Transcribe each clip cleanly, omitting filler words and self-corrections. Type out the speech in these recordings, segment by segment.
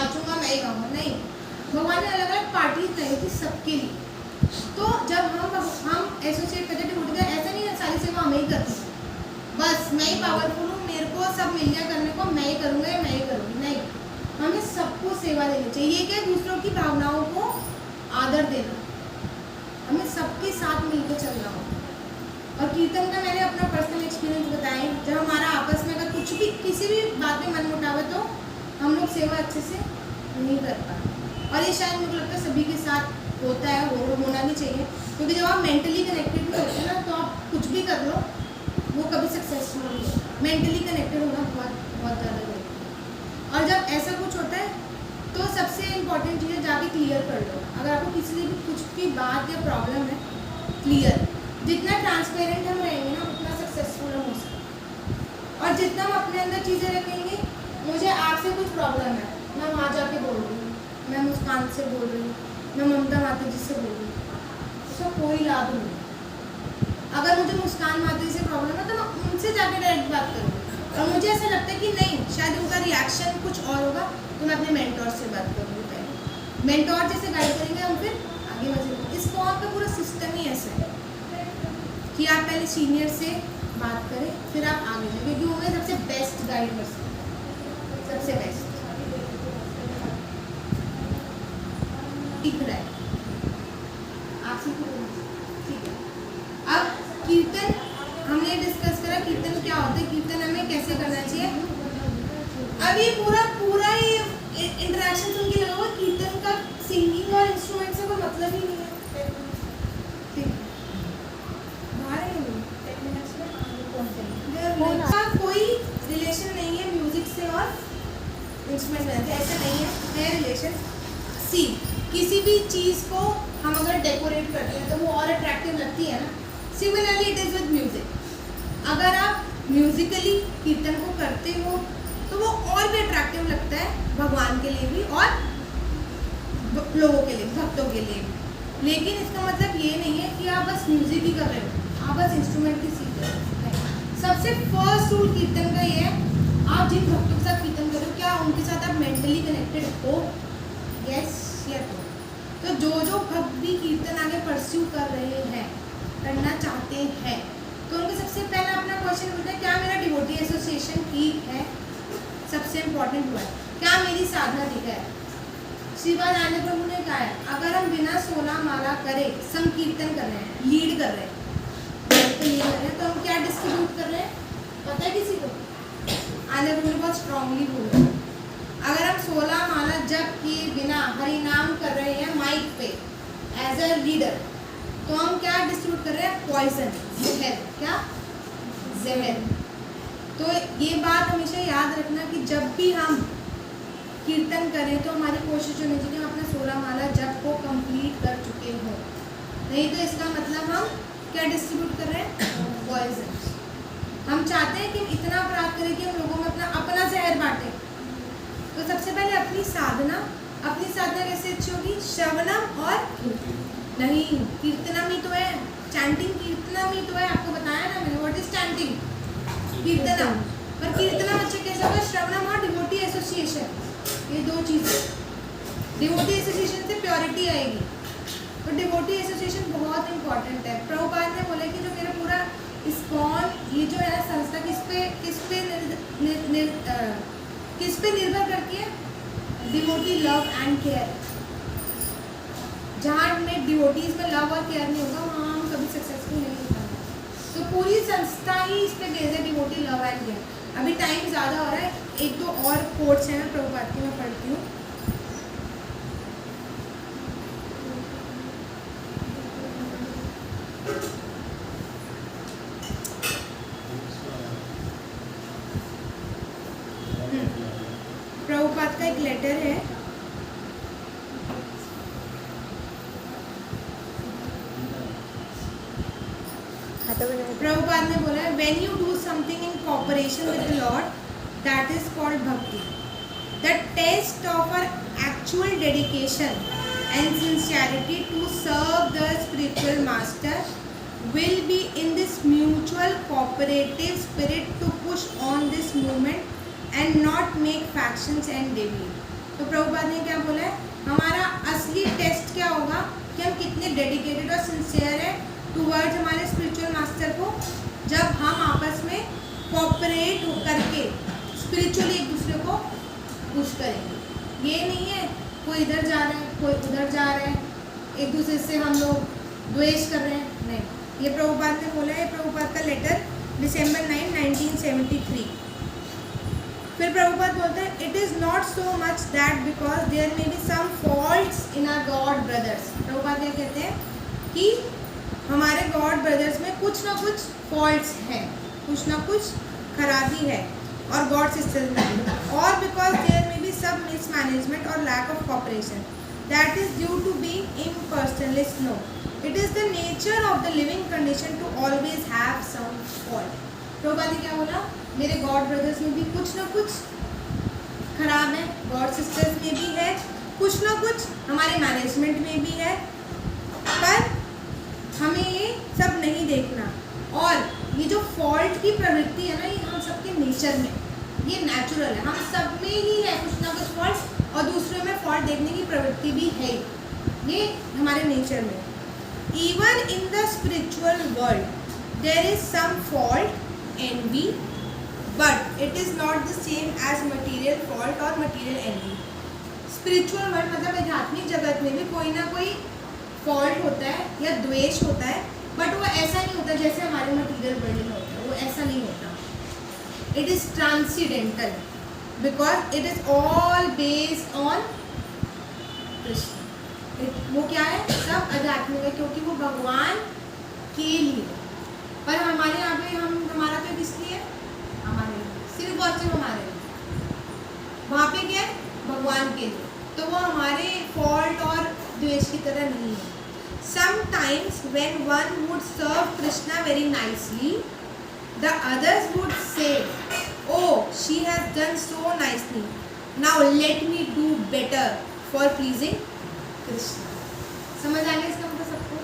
नाचूंगा मैं ही गाऊंगा, नहीं। भगवान ने अलग अलग पार्टी तय थी सबके लिए। तो जब हम एसोसिएट करते डिवोटी का, ऐसा नहीं है सारी सेवा हमें ही करनी है, बस मैं ही पावरफुल हूँ, मेरे को सब मिल गया करने को, मैं ही करूँगा या मैं ही करूँगी, नहीं। हमें सबको सेवा देनी चाहिए। ये क्या, दूसरों की भावनाओं को आदर देना, हमें सबके साथ मिलकर चलना होगा। और कीर्तन का मैंने अपना पर्सनल एक्सपीरियंस बताया, जब हमारा आपस में अगर कुछ भी किसी भी बात में मनमुटाव है तो हम लोग सेवा अच्छे से नहीं कर पाते। और ये शायद मुझे लगता है सभी के साथ होता है, होना भी चाहिए, क्योंकि जब आप मेंटली कनेक्टेड भी होते हैं ना, तो आप कुछ भी कर लो वो कभी सक्सेसफुल नहीं है। मेंटली कनेक्टेड होना बहुत ज़्यादा जरूरी है। और जब ऐसा कुछ होता है तो सबसे इम्पोर्टेंट चीज़ है, जाके क्लियर कर लो। अगर आपको किसी से भी कुछ भी बात या प्रॉब्लम है, क्लियर, जितना ट्रांसपेरेंट हम रहेंगे ना उतना सक्सेसफुल हम हो सकते। और जितना हम अपने अंदर चीज़ें रखेंगे, मुझे आपसे कुछ प्रॉब्लम है, मैं वहाँ जाके बोल रही हूँ, मैं मुस्कान से बोल रही हूँ, मैं ममता माता जी से बोल रही हूँ, उसका कोई लाभ नहीं। अगर मुझे मुस्कान माता जी से प्रॉब्लम है तो मैं उनसे जाके डायरेक्ट बात करूँगी। और मुझे ऐसा लगता है कि नहीं, शायद उनका रिएक्शन कुछ और होगा, तो मैं अपने मेंटोर से बात करूँगी। पहले मेंटोर जैसे गाइड करेंगे हम, फिर आगे बढ़ेंगे। इस फॉर्म का पूरा सिस्टम ही ऐसा है कि आप पहले सीनियर से बात करें, फिर आप आगे जाए, क्योंकि वो हमें सबसे बेस्ट गाइड कर सकते हैं, सबसे बेस्ट दिख रहा है आप सीखो। ठीक है, अब कीर्तन हमने डिस्कस करा, कीर्तन क्या होता है, कीर्तन हमें कैसे करना चाहिए। अब ये पूरा ही इंटरेक्शन सुन के लगा हुआ कीर्तन का सिंगिंग और इंस्ट्रूमेंट से कोई मतलब ही नहीं है। कोई रिलेशन नहीं है म्यूजिक से और इंस्ट्रूमेंट से, ऐसा नहीं है रिलेशन। सी, किसी भी चीज़ को हम अगर डेकोरेट करते हैं तो वो और अट्रैक्टिव लगती है ना। Similarly it is with music. अगर आप म्यूजिकली कीर्तन को करते हो तो वो और भी अट्रैक्टिव लगता है, भगवान के लिए भी और लोगों के लिए, भक्तों के लिए भी। लेकिन इसका मतलब ये नहीं है कि आप बस म्यूजिक ही कर रहे हो, आप बस इंस्ट्रूमेंट ही सीख रहे हो। सबसे फर्स्ट रूल कीर्तन का ये है, आप जिन भक्तों के साथ कीर्तन करो, क्या उनके साथ आप मेंटली कनेक्टेड हो? यस या नो? तो जो भक्त भी कीर्तन आगे परस्यू कर रहे हैं, करना चाहते हैं, तो उनको सबसे पहला अपना क्वेश्चन पूछना है, क्या मेरा डिवोटी एसोसिएशन ठीक है? सबसे इम्पोर्टेंट हुआ है, क्या मेरी साधना ठीक है? शिवानंद प्रभु ने कहा है, अगर हम बिना 16 माला करे संकीर्तन कर रहे हैं, लीड कर रहे हैं, तो हम क्या डिस्ट्रीब्यूट कर रहे हैं पता है किसी को? आनंद प्रभु बहुत स्ट्रांगली बोल रहे हैं, अगर हम 16 माला जप किए बिना हरि नाम कर रहे हैं माइक पे एज अ लीडर, तो हम क्या डिस्ट्रीब्यूट कर रहे हैं? पॉइजन, जहर। क्या? जहर। तो ये बात हमेशा याद रखना कि जब भी हम कीर्तन करें तो हमारी कोशिश होनी चाहिए कि हम अपना 16 माला जप को कंप्लीट कर चुके हों, नहीं तो इसका मतलब हम क्या डिस्ट्रीब्यूट कर रहे हैं? पॉइजन। हम चाहते हैं कि हम इतना अपराध करें कि हम लोगों में अपना जहर बांटें। तो सबसे पहले अपनी साधना कैसे अच्छी होगी? श्रवणम और नहीं, कीर्तनम ही तो है, चैंटिंग कीर्तनम ही तो है। आपको बताया ना मैंने, व्हाट इज चैंटिंग? कीर्तनम। पर कीर्तनम अच्छे कैसे होगा? श्रवणम और डिवोटी एसोसिएशन, ये दो चीज़ें। डिवोटी एसोसिएशन से प्योरिटी आएगी, तो डिवोटी एसोसिएशन बहुत इंपॉर्टेंट है। प्रभुपाद ने बोला कि जो मेरा पूरा इस्कॉन ये जो है संस्था किस पे निर्भर करती है? Devotee love and care. जहाँ में डिवोटीज में लव और केयर नहीं होगा वहाँ हम कभी सक्सेसफुल नहीं हो पाएंगे। तो पूरी संस्था ही इस पे बेस्ड है, डिवोटी लव एंड केयर। अभी टाइम ज़्यादा हो रहा है, एक दो और कोट्स हैं प्रभुपाद की मैं पढ़ती हूँ। प्रभुपाद का एक लेटर है, प्रभुपाद ने बोला है, when you do something in cooperation with the Lord, that is called bhakti. The test of our actual dedication and sincerity to serve the spiritual master will be in this mutual cooperative spirit to push on this movement and not make factions and deviate. तो प्रभुपाद ने क्या बोला है, हमारा असली test क्या होगा कि हम कितने डेडिकेटेड और सिंसियर हैं टूवर्ड्स हमारे स्पिरिचुअल मास्टर को, जब हम आपस में कोऑपरेट करके स्पिरिचुअली एक दूसरे को पुश करेंगे। ये नहीं है कोई इधर जा रहा है कोई उधर जा रहा है, एक दूसरे से हम लोग द्वेष कर रहे हैं, नहीं। ये प्रभुपाद ने बोला है, प्रभुपाद का लेटर December 9, 1973। फिर प्रभुपाद बोलते हैं, it is not so much that because there may be some faults in our god brothers. Prabhupada क्या कहते हैं कि हमारे गॉड ब्रदर्स में कुछ ना कुछ फॉल्ट्स हैं, कुछ ना कुछ खराबी है, और गॉड सिस्टर्स में, और because there may be some mismanagement और lack of cooperation that is due to being impersonalist. No, it is the nature of the living condition to always have some fault. Prabhupada ने क्या बोला, मेरे God brothers में भी कुछ ना कुछ खराब है, गॉड सिस्टर्स में भी है, कुछ ना कुछ हमारे मैनेजमेंट में भी है, पर हमें ये सब नहीं देखना। और ये जो फॉल्ट की प्रवृत्ति है ना, ये हम सबके नेचर में, ये नेचुरल है, हम सब में ही है कुछ ना कुछ फॉल्ट, और दूसरों में फॉल्ट देखने की प्रवृत्ति भी है, ये हमारे नेचर में। Even in the spiritual world there is some fault, envy, but it is not the same as material fault or material envy। Spiritual world मतलब आध्यात्मिक जगत में भी कोई ना कोई फॉल्ट होता है या द्वेष होता है, बट वो ऐसा नहीं होता जैसे हमारे मटीरियल वर्ल्ड में होता है, वो ऐसा नहीं होता। It is transcendental because it is all based on Krishna. वो क्या है, सब आध्यात्मिक है क्योंकि वो भगवान के लिए। पर हमारे यहाँ पे हमारा तो किस लिए है, हमारे सिर्फ और सिर्फ हमारे लिए, वहाँ पे क्या है, भगवान के लिए, तो वो हमारे फॉल्ट और द्वेष की तरह नहीं है। Sometimes when one would serve Krishna very nicely, the others would say, oh she has done so nicely, now let me do better for pleasing Krishna. समझ आ गया इसका मतलब सबको?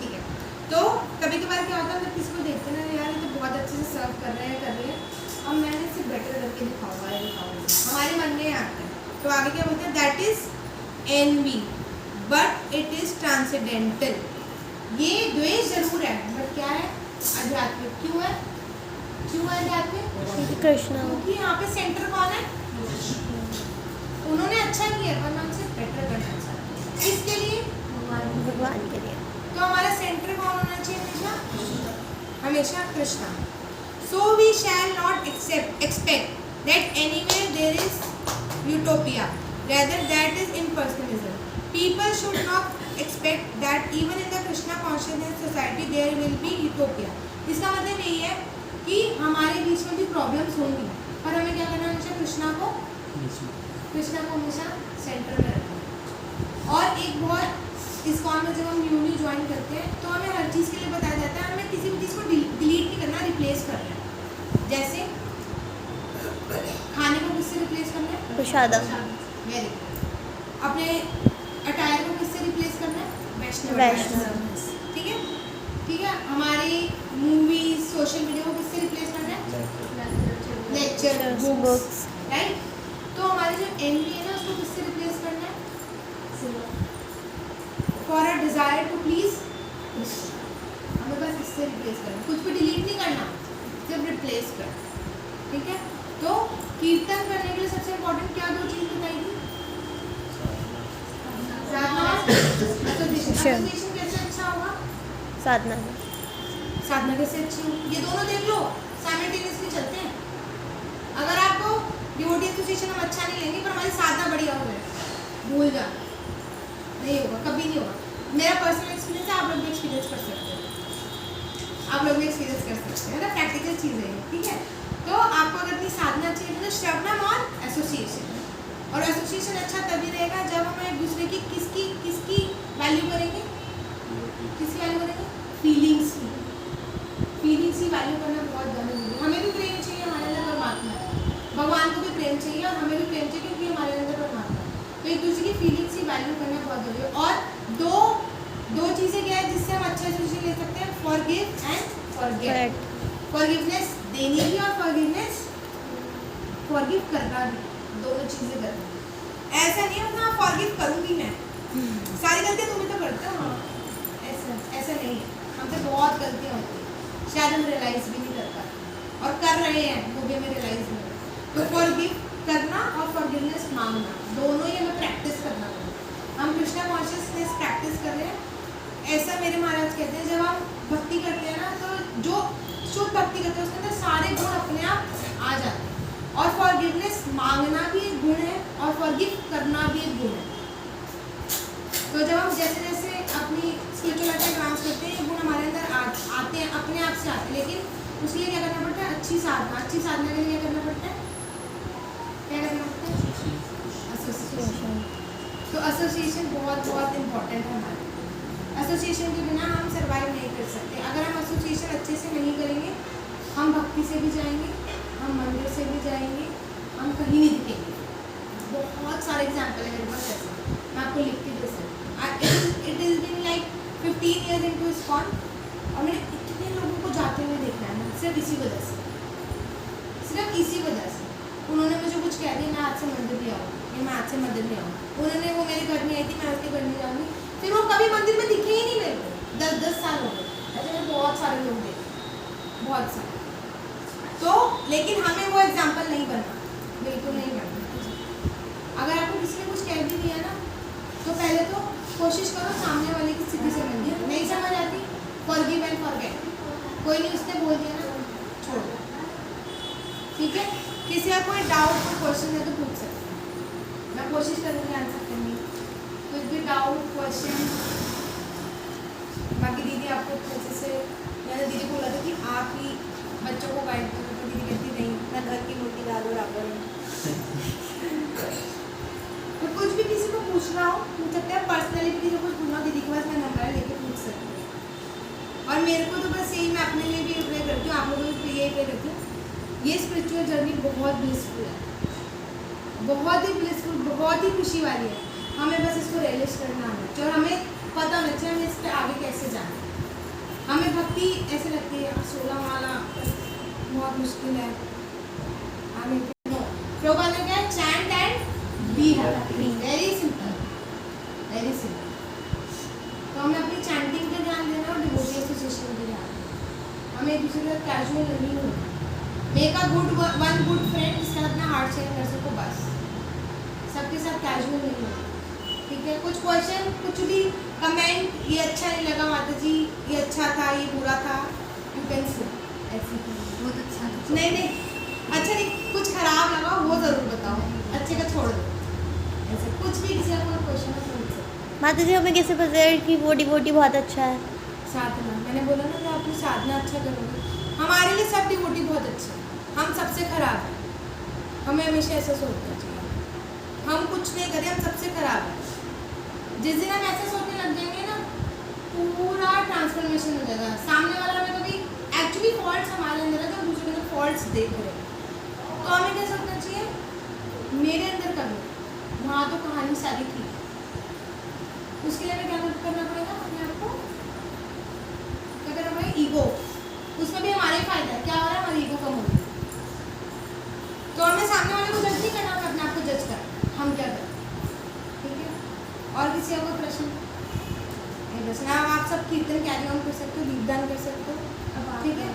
ठीक है। तो कभी कभार क्या होता है, जब किसी को देखते हैं ना, यार ये तो बहुत अच्छे से सर्व कर रहे हैं, और मैंने इसे बेटर करके दिखाऊंगा, हमारे मन में आता है। तो आगे क्या बोलते हैं, that is envy but it is transcendental. ये द्वेष जरूर है बट क्या है, आध्यात्मिक। क्यों है, क्यों है आध्यात्मिक? कृष्ण, क्योंकि यहाँ पे सेंटर कौन है, उन्होंने अच्छा किया पर मैं उनसे बेटर करना चाहती हूँ, किसके लिए, भगवान के लिए। तो हमारा सेंटर कौन होना चाहिए, हमेशा हमेशा Krishna. So we shall not expect that anywhere there is utopia rather that is impersonalism. People should not expect that even in the Krishna consciousness society there will be utopia। इसका मतलब यही है कि हमारे बीच में भी प्रॉब्लम्स होंगी, पर हमें क्या करना है, हमेशा कृष्णा को हमेशा सेंटर में रखना। और एक बहुत इस्कॉन में जब हम न्यूली ज्वाइन करते हैं तो हमें हर चीज़ के लिए बताया जाता है, हमें किसी भी चीज़ को डिलीट नहीं करना, रिप्लेस करना है। जैसे खाने को किससे रिप्लेस करना है, प्रसादम। Very good. अपने अटायर को किससे रिप्लेस करना है, वैष्णव। ठीक है, ठीक है। हमारी मूवीज, सोशल मीडिया को किससे रिप्लेस करना है, लेक्चर, बुक्स, राइट। तो हमारी जो एनवी है ना, उसको किससे रिप्लेस करना है, for a desire to please, हमें बस इससे रिप्लेस करना, कुछ भी डिलीट नहीं करना, सिर्फ रिप्लेस कर। ठीक है। तो कीर्तन करने के लिए सबसे इम्पोर्टेंट क्या दो चीज़ बताई थी, साधना, एसोसिएशन कैसे अच्छा होगा, साधना कैसे अच्छी होगी, ये दोनों देख लो, साइमल्टेनियसली चलते हैं। अगर आपको डिवोटी एसोसिएशन हम अच्छा नहीं लेंगे पर हमारी साधना बढ़िया हो गई, भूल जा, नहीं होगा, कभी नहीं होगा। मेरा पर्सनल एक्सपीरियंस है, आप लोग भी एक्सपीरियंस कर सकते हो, आप लोग भी एक्सपीरियंस कर सकते हैं ना, प्रैक्टिकल चीज़ है। ठीक है। तो आपको अगर अपनी साधना चाहिए तो श्रवणम और एसोसिएशन, और एसोसिएशन अच्छा तभी रहेगा जब हम एक दूसरे की किसकी वैल्यू करेंगे, किसकी वैल्यू करेंगे, फीलिंग्स की वैल्यू करना बहुत ज़रूरी है। हमें भी प्रेम चाहिए, हमारे अंदर परमात्मा है, भगवान को भी प्रेम चाहिए और हमें भी प्रेम चाहिए क्योंकि हमारे अंदर परमात्मा है। तो एक दूसरे की फीलिंग्स की वैल्यू करना बहुत ज़रूरी है। और दो चीज़ें क्या है जिससे हम अच्छा एसोसिएशन ले सकते हैं, फॉरगिव एंड फॉरगेट। फॉरगिवनेस देनी भी और फॉरगिव करना भी, दोनों चीज़ें करना। ऐसा नहीं है ना फॉरगिव करूंगी मैं, सारी गलतियां तुम ही तो करते हो, ऐसा ऐसा नहीं है, हमसे बहुत गलतियां होती है, शायद हम रियलाइज भी नहीं कर पाते और कर रहे हैं वो भी हमें रियलाइज नहीं है। तो फॉरगिव करना और फॉरगिवनेस मांगना दोनों ही हमें प्रैक्टिस करना पड़ेगा। हम कृष्णा कॉन्शियसनेस प्रैक्टिस कर रहे हैं। ऐसा मेरे महाराज कहते हैं, जब हम भक्ति करते हैं ना तो जो शुद्ध भक्ति करते हैं उसके अंदर सारे गुण अपने आप आ जाते हैं। और फॉरगिवनेस मांगना भी एक गुण है और फॉरगिव करना भी एक गुण है। तो जब हम जैसे जैसे अपनी स्पिरिचुअलिटी एडवांस करते हैं ये गुण हमारे अंदर आते हैं, अपने आप से आते हैं। लेकिन उसके लिए क्या करना पड़ता है? अच्छी साधना। अच्छी साधना के लिए क्या करना पड़ता है? क्या करना पड़ता है? एसोसिएशन। तो एसोसिएशन बहुत बहुत इम्पोर्टेंट है हमारे। एसोसिएशन के बिना हम सर्वाइव नहीं कर सकते। अगर हम एसोसिएशन अच्छे से नहीं करेंगे, हम भक्ति से भी जाएंगे, हम मंदिर से भी जाएंगे, हम कहीं नहीं दिखेंगे। बहुत सारे एग्जाम्पल है मेरे पास ऐसे, मैं आपको लिख के दे सकती हूँ। It is been like 15 years into ISKCON और मैंने इतने लोगों को जाते हुए देखा है ना, सिर्फ इसी वजह से, सिर्फ इसी वजह से। उन्होंने मुझे कुछ कह दिया, मैं आज से मंदिर नहीं आऊँगी, मैं आज से मंदिर नहीं आऊँगी। उन्होंने वो मेरे घर में आई थी, मैं उसके घर नहीं जाऊँगी, फिर वो कभी मंदिर में दिखे ही नहीं मेरे को। 10-10 साल हो गए ऐसे, मैंने बहुत सारे लोग देखे, बहुत सारे। तो लेकिन हमें वो एग्जाम्पल नहीं बनना, बिल्कुल नहीं बनना। अगर आपको किसी ने कुछ कह भी दिया ना, तो पहले तो कोशिश करो सामने वाले की स्थिति से मिलनी। नहीं समझ आती, फॉरगिव एंड फॉरगेट। कोई नहीं, उसने बोल दिया ना, छोड़ दो, ठीक है। किसी का कोई डाउट, कोई क्वेश्चन है तो पूछ सकते हैं, मैं कोशिश करूँगी आंसर करने की। कुछ भी डाउट, क्वेश्चन। बाकी दीदी आपको अच्छे से, मैंने दीदी को बोला था कि आप ही बच्चों को गाइड करो, तो दीदी कहती नहीं, मैं घर की मोटी दाल बराबर हूँ। तो कुछ भी किसी को पूछना हो पूछ सकते हैं, पर्सनली भी किसी को पूछना, दीदी के पास मैं नंबर लेके पूछ सकती हूँ। और मेरे को तो बस यही, मैं अपने लिए भी प्रे करती हूँ, आप लोगों को भी यही प्रे करती हूँ। ये स्पिरिचुअल जर्नी बहुत ब्लिसफुल है, बहुत ही ब्लिसफुल, बहुत ही खुशी वाली है। हमें बस इसको रियलाइज करना आना चाहिए और हमें पता होना चाहिए हमें इस पर आगे कैसे जाना है। हमें भक्ति ऐसे लगती है 16 माला बहुत मुश्किल है, हमें प्रोग्राम में क्या है? Chant and be happy, very simple, very simple. तो हमें अपनी चैंटिंग पे ध्यान देना और डिवोटी एसोसिएशन पे ध्यान देना। हमें एक दूसरे के साथ कैजुअल नहीं होना। Make a good one good friend जिसके साथ अपना हार्ट शेयर कर सको, बस। सबके साथ कैजुअल नहीं होना, ठीक है। कुछ क्वेश्चन, कुछ भी कमेंट, ये अच्छा नहीं लगा माता जी, ये अच्छा था, ये बुरा था, यू कैन से ऐसे बहुत अच्छा नहीं नहीं अच्छा नहीं, कुछ खराब लगा वो ज़रूर बताओ, अच्छे का छोड़ दो। ऐसे कुछ भी किसी का कोई क्वेश्चन है पूछ सकते। माता जी हमें कैसे पता है कि वो डिवोटी बहुत अच्छा है? साधना, मैंने बोला ना, जो अपनी साधना अच्छा करोगे, हमारे लिए सब डिवोटी बहुत अच्छे हैं, हम सबसे खराब हैं। हमें हमेशा ऐसा सोचना चाहिए, हम कुछ नहीं करें, हम सबसे खराब हैं। जिस दिन हम ऐसे सोचने लग जाएंगे ना, पूरा ट्रांसफॉर्मेशन हो जाएगा। सामने वाला हमें कभी एक्चुअली फॉल्ट्स हमारे अंदर है, तो दूसरे के फॉल्ट्स देख रहे हैं, तो हमें क्या सोचना चाहिए? मेरे अंदर का भी, वहाँ तो कहानी सारी थी। उसके लिए हमें क्या करना पड़ेगा? अपने आप को क्या करना पड़ेगा? ईगो, उसमें भी हमारा ही फायदा है। क्या हो रहा है? हमारी ईगो कम हो रही है। तो हमें सामने वाले को जज नहीं करना, हमें अपने आप को जज करना, हम क्या करें, ठीक है। और किसी का कोई प्रश्न? प्रश्न आप सब कीर्तन कैरी ऑन कर सकते हो, दीपदान कर सकते हो, ठीक है।